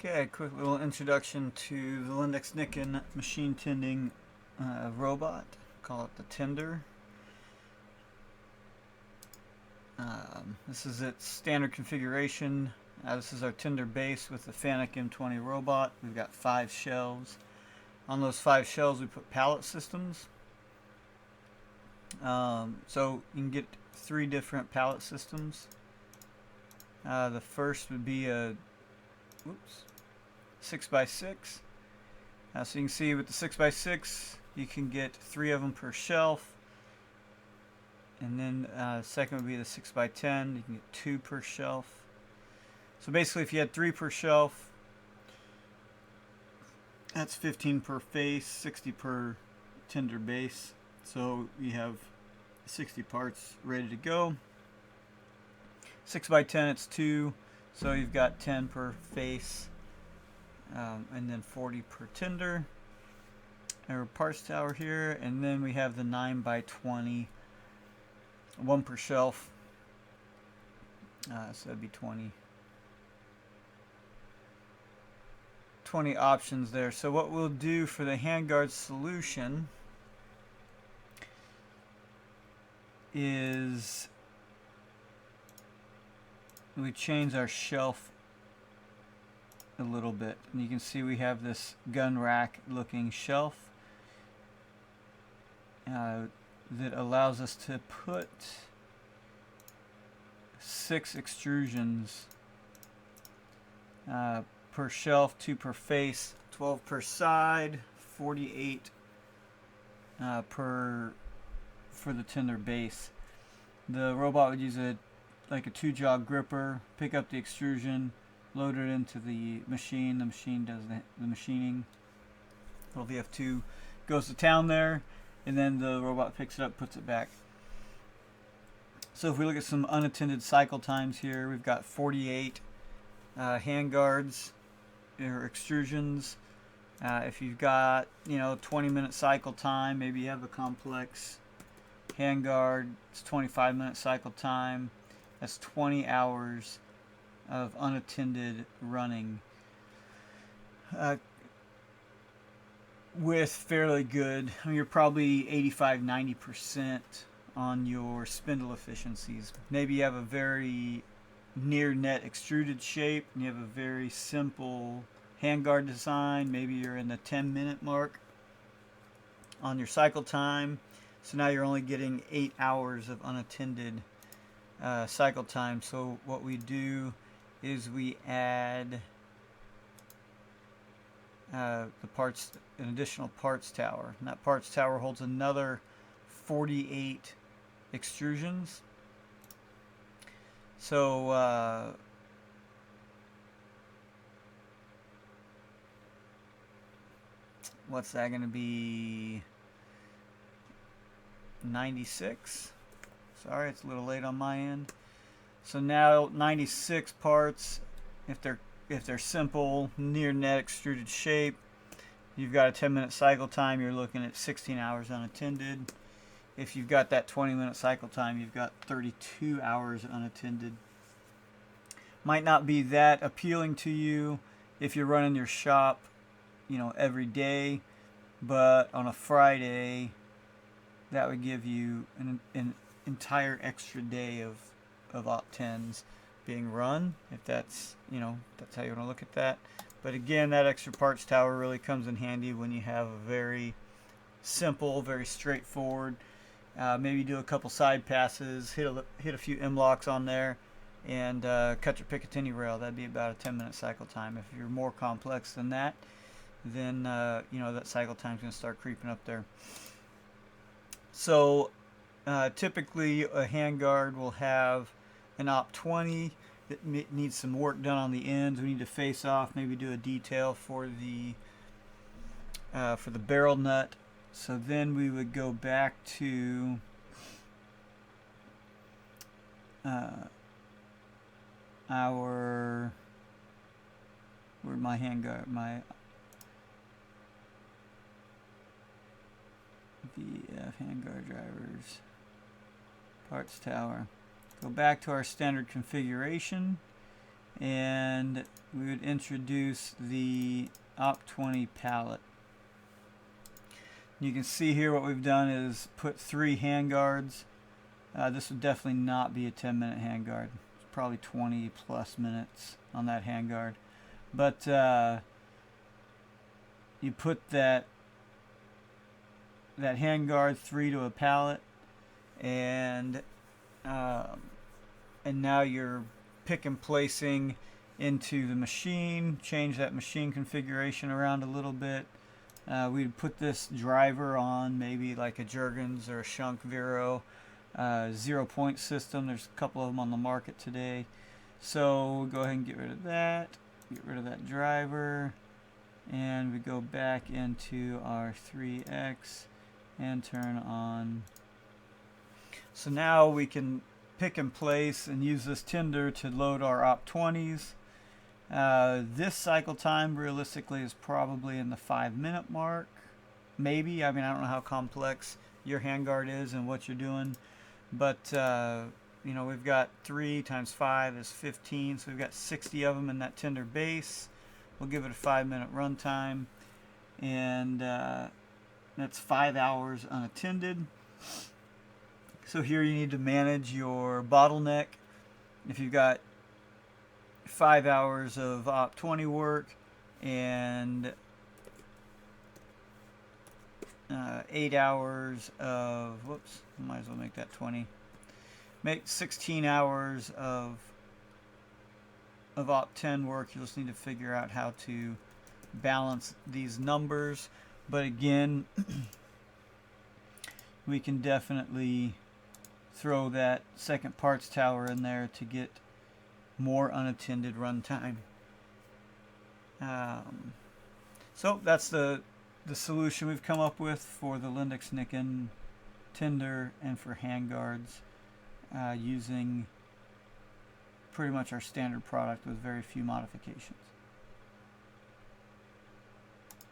Okay, a quick little introduction to the Lindex Nicken machine tending robot. Call it the Tender. This is its standard configuration. This is our Tender base with the Fanuc M20 robot. We've got 5 shelves. On those 5 shelves we put pallet systems. So you can get 3 different pallet systems. The first would be a 6x6. So you can see with the 6x6 you can get 3 of them per shelf, and then second would be the 6x10. You can get 2 per shelf. So basically if you had 3 per shelf, that's 15 per face, 60 per Tender base. So you have 60 parts ready to go. 6x10 it's 2, so you've got 10 per face, and then 40 per Tender. Our parts tower here, and then we have the 9x20, 1 per shelf. So that'd be 20 options there. So what we'll do for the Handguards solution is we change our shelf a little bit, and you can see we have this gun rack looking shelf that allows us to put 6 extrusions per shelf, 2 per face, 12 per side, 48 for the Tender base. The robot would use like a 2-jaw gripper, pick up the extrusion, load it into the machine. The machine does the machining. Well, Vf2 goes to town there, and then the robot picks it up, puts it back. So if we look at some unattended cycle times here, we've got 48 handguards or extrusions. If you've got 20-minute cycle time, maybe you have a complex handguard, it's 25-minute cycle time. That's 20 hours of unattended running with fairly good, you're probably 85-90% on your spindle efficiencies. Maybe you have a very near net extruded shape and you have a very simple handguard design. Maybe you're in the 10-minute mark on your cycle time, so now you're only getting 8 hours of unattended cycle time. So what we do is we add an additional parts tower, and that parts tower holds another 48 extrusions. So what's that going to be? 96. Sorry, it's a little late on my end. So now 96 parts. If they're simple near net extruded shape, you've got a 10-minute cycle time. You're looking at 16 hours unattended. If you've got that 20-minute cycle time, you've got 32 hours unattended. Might not be that appealing to you if you're running your shop, every day, but on a Friday, that would give you an entire extra day of Op-10s being run, if that's that's how you want to look at that. But again, that extra parts tower really comes in handy when you have a very simple, very straightforward, maybe do a couple side passes, hit a few M-locks on there, and cut your Picatinny rail. That'd be about a 10-minute cycle time. If you're more complex than that, then that cycle time's going to start creeping up there. So typically a handguard will have an Op-20 that needs some work done on the ends. We need to face off, maybe do a detail for the barrel nut. So then we would go back to where'd my handguard, my VF handguard drivers, parts tower. Go back to our standard configuration, and we would introduce the Op20 pallet. You can see here what we've done is put 3 handguards. This would definitely not be a 10-minute handguard. It's probably 20 plus minutes on that handguard. But you put that handguard 3 to a pallet, and now you're pick and placing into the machine. Change that machine configuration around a little bit. We'd put this driver on maybe like a Jergens or a Shunk Vero 0-point system. There's a couple of them on the market today. So we'll go ahead and get rid of that. Get rid of that driver. And we go back into our 3X and turn on. So now we can pick and place and use this tinder to load our Op20s. This cycle time realistically is probably in the 5-minute mark. Maybe. I mean, I don't know how complex your handguard is and what you're doing. But, you know, we've got 3 times 5 is 15. So we've got 60 of them in that tinder base. We'll give it a 5-minute runtime. And that's 5 hours unattended. So here you need to manage your bottleneck. If you've got 5 hours of Op20 work and 8 hours of, whoops, might as well make that 20. Make 16 hours of Op10 work. You just need to figure out how to balance these numbers. But again, we can definitely throw that second parts tower in there to get more unattended runtime. So that's the solution we've come up with for the Lindex-Nicken tinder and for handguards, using pretty much our standard product with very few modifications.